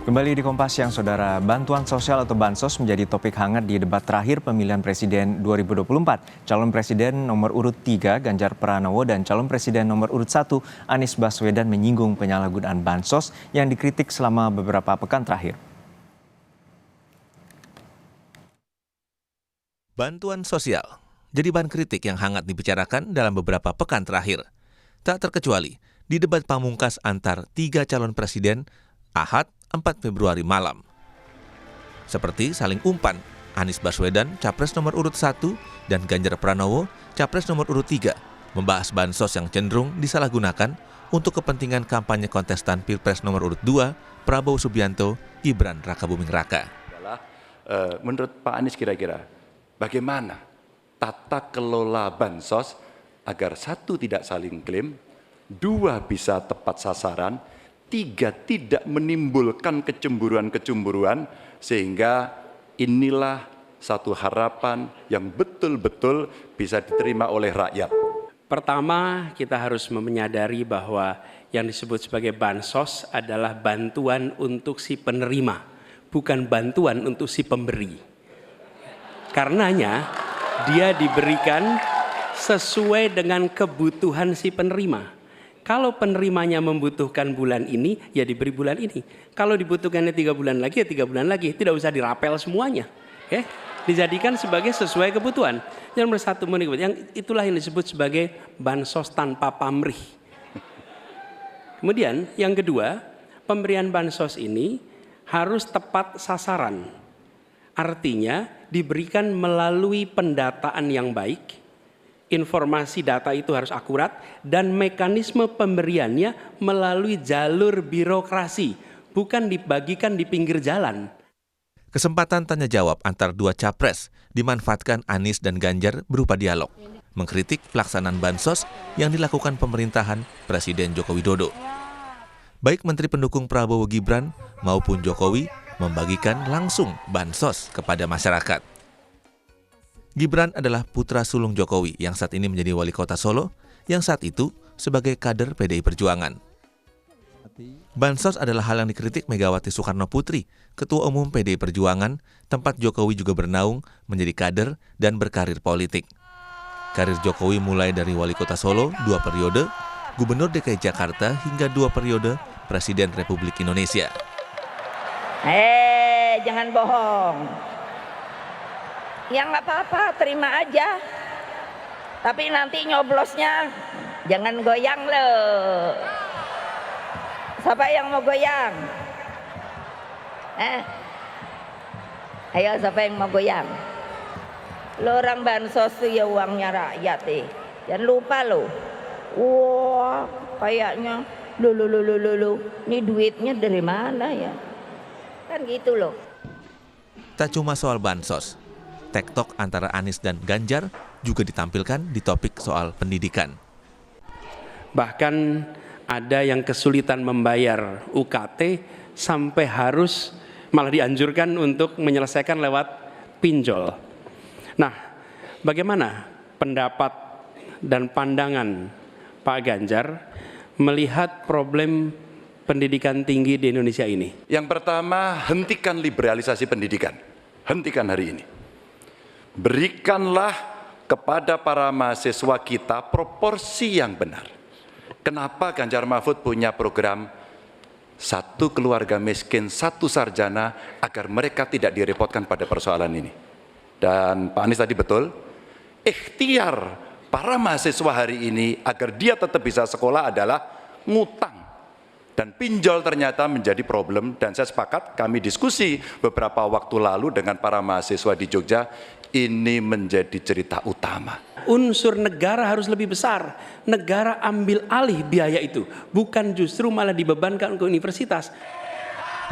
Kembali di Kompas Siang, Saudara. Bantuan sosial atau Bansos menjadi topik hangat di debat terakhir pemilihan presiden 2024. Calon presiden nomor urut 3 Ganjar Pranowo dan calon presiden nomor urut 1 Anies Baswedan menyinggung penyalahgunaan Bansos yang dikritik selama beberapa pekan terakhir. Bantuan sosial jadi bahan kritik yang hangat dibicarakan dalam beberapa pekan terakhir. Tak terkecuali di debat pamungkas antar 3 calon presiden Ahad 4 Februari malam. Seperti saling umpan, Anies Baswedan, Capres nomor urut 1, dan Ganjar Pranowo, Capres nomor urut 3, membahas bansos yang cenderung disalahgunakan untuk kepentingan kampanye kontestan Pilpres nomor urut 2, Prabowo Subianto, Gibran Rakabuming Raka. Menurut Pak Anies kira-kira, bagaimana tata kelola bansos agar 1 tidak saling klaim, 2 bisa tepat sasaran, 3 tidak menimbulkan kecemburuan-kecemburuan, sehingga inilah satu harapan yang betul-betul bisa diterima oleh rakyat. Pertama, kita harus menyadari bahwa yang disebut sebagai bansos adalah bantuan untuk si penerima, bukan bantuan untuk si pemberi. Karenanya, dia diberikan sesuai dengan kebutuhan si penerima. Kalau penerimanya membutuhkan bulan ini, ya diberi bulan ini. Kalau dibutuhkannya 3 bulan lagi, ya 3 bulan lagi. Tidak usah dirapel semuanya. Dijadikan sebagai sesuai kebutuhan. Yang nomor 1, yang itulah yang disebut sebagai bansos tanpa pamrih. Kemudian yang kedua, pemberian bansos ini harus tepat sasaran. Artinya diberikan melalui pendataan yang baik. Informasi data itu harus akurat dan mekanisme pemberiannya melalui jalur birokrasi, bukan dibagikan di pinggir jalan. Kesempatan tanya jawab antar 2 capres dimanfaatkan Anies dan Ganjar berupa dialog, mengkritik pelaksanaan bansos yang dilakukan pemerintahan Presiden Joko Widodo. Baik Menteri pendukung Prabowo Gibran maupun Jokowi membagikan langsung bansos kepada masyarakat. Gibran adalah putra sulung Jokowi yang saat ini menjadi wali kota Solo, yang saat itu sebagai kader PDI Perjuangan. Bansos adalah hal yang dikritik Megawati Soekarno Putri, Ketua Umum PDI Perjuangan, tempat Jokowi juga bernaung menjadi kader dan berkarir politik. Karir Jokowi mulai dari wali kota Solo 2 periode, Gubernur DKI Jakarta hingga 2 periode Presiden Republik Indonesia. Jangan bohong. Ya nggak apa-apa, terima aja. Tapi nanti nyoblosnya jangan goyang loh. Siapa yang mau goyang? Ayo siapa yang mau goyang? Lo orang bansos tuh ya uangnya rakyat Jangan lupa lo. Wah, kayaknya lu. Ini duitnya dari mana ya? Kan gitu loh. Tak cuma soal bansos, tektok antara Anies dan Ganjar juga ditampilkan di topik soal pendidikan. Bahkan ada yang kesulitan membayar UKT sampai harus malah dianjurkan untuk menyelesaikan lewat pinjol. Nah, bagaimana pendapat dan pandangan Pak Ganjar melihat problem pendidikan tinggi di Indonesia ini? Yang pertama, hentikan liberalisasi pendidikan. Hentikan hari ini. Berikanlah kepada para mahasiswa kita proporsi yang benar. Kenapa Ganjar Mahfud punya program 1 keluarga miskin, 1 sarjana, agar mereka tidak direpotkan pada persoalan ini. Dan Pak Anies tadi betul, ikhtiar para mahasiswa hari ini agar dia tetap bisa sekolah adalah ngutang. Dan pinjol ternyata menjadi problem, dan saya sepakat, kami diskusi beberapa waktu lalu dengan para mahasiswa di Jogja, ini menjadi cerita utama. Unsur negara harus lebih besar. Negara ambil alih biaya itu, bukan justru malah dibebankan ke universitas.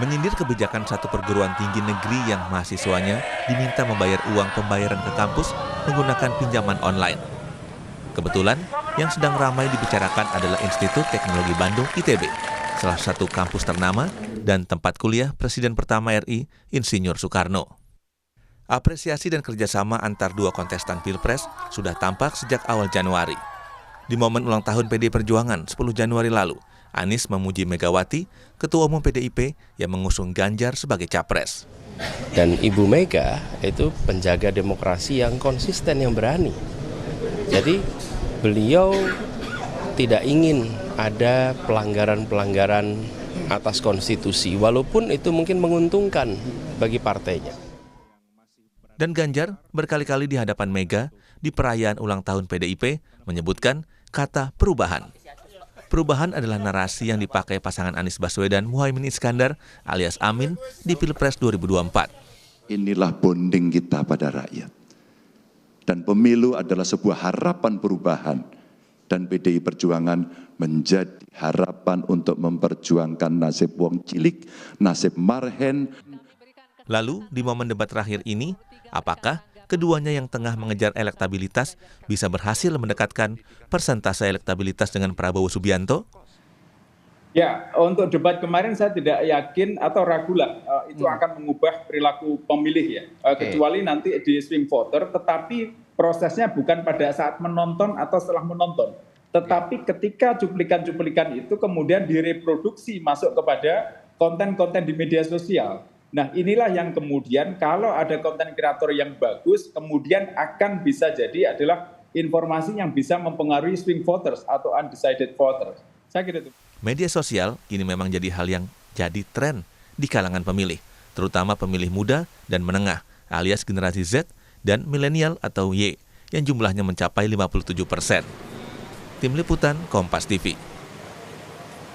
Menyindir kebijakan satu perguruan tinggi negeri yang mahasiswanya diminta membayar uang pembayaran ke kampus menggunakan pinjaman online. Kebetulan, yang sedang ramai dibicarakan adalah Institut Teknologi Bandung ITB, salah satu kampus ternama dan tempat kuliah Presiden pertama RI, Insinyur Soekarno. Apresiasi dan kerjasama antar 2 kontestan Pilpres sudah tampak sejak awal Januari. Di momen ulang tahun PDI Perjuangan 10 Januari lalu, Anies memuji Megawati, Ketua Umum PDIP yang mengusung Ganjar sebagai capres. Dan Ibu Mega itu penjaga demokrasi yang konsisten, yang berani. Jadi beliau tidak ingin ada pelanggaran-pelanggaran atas konstitusi, walaupun itu mungkin menguntungkan bagi partainya. Dan Ganjar berkali-kali di hadapan Mega di perayaan ulang tahun PDIP menyebutkan kata perubahan. Perubahan adalah narasi yang dipakai pasangan Anies Baswedan Muhaimin Iskandar alias Amin di Pilpres 2024. Inilah bonding kita pada rakyat. Dan pemilu adalah sebuah harapan perubahan. Dan PDI Perjuangan menjadi harapan untuk memperjuangkan nasib wong cilik, nasib marhen. Lalu di momen debat terakhir ini, apakah keduanya yang tengah mengejar elektabilitas bisa berhasil mendekatkan persentase elektabilitas dengan Prabowo Subianto? Ya, untuk debat kemarin saya tidak yakin atau ragu lah itu akan mengubah perilaku pemilih ya. Kecuali nanti di swing voter, tetapi prosesnya bukan pada saat menonton atau setelah menonton. Tetapi ketika cuplikan-cuplikan itu kemudian direproduksi masuk kepada konten-konten di media sosial. Nah, inilah yang kemudian kalau ada konten kreator yang bagus, kemudian akan bisa jadi adalah informasi yang bisa mempengaruhi swing voters atau undecided voters. Saya kira itu. Media sosial kini memang jadi hal yang jadi tren di kalangan pemilih, terutama pemilih muda dan menengah, alias generasi Z dan milenial atau Y, yang jumlahnya mencapai 57%. Tim Liputan Kompas TV.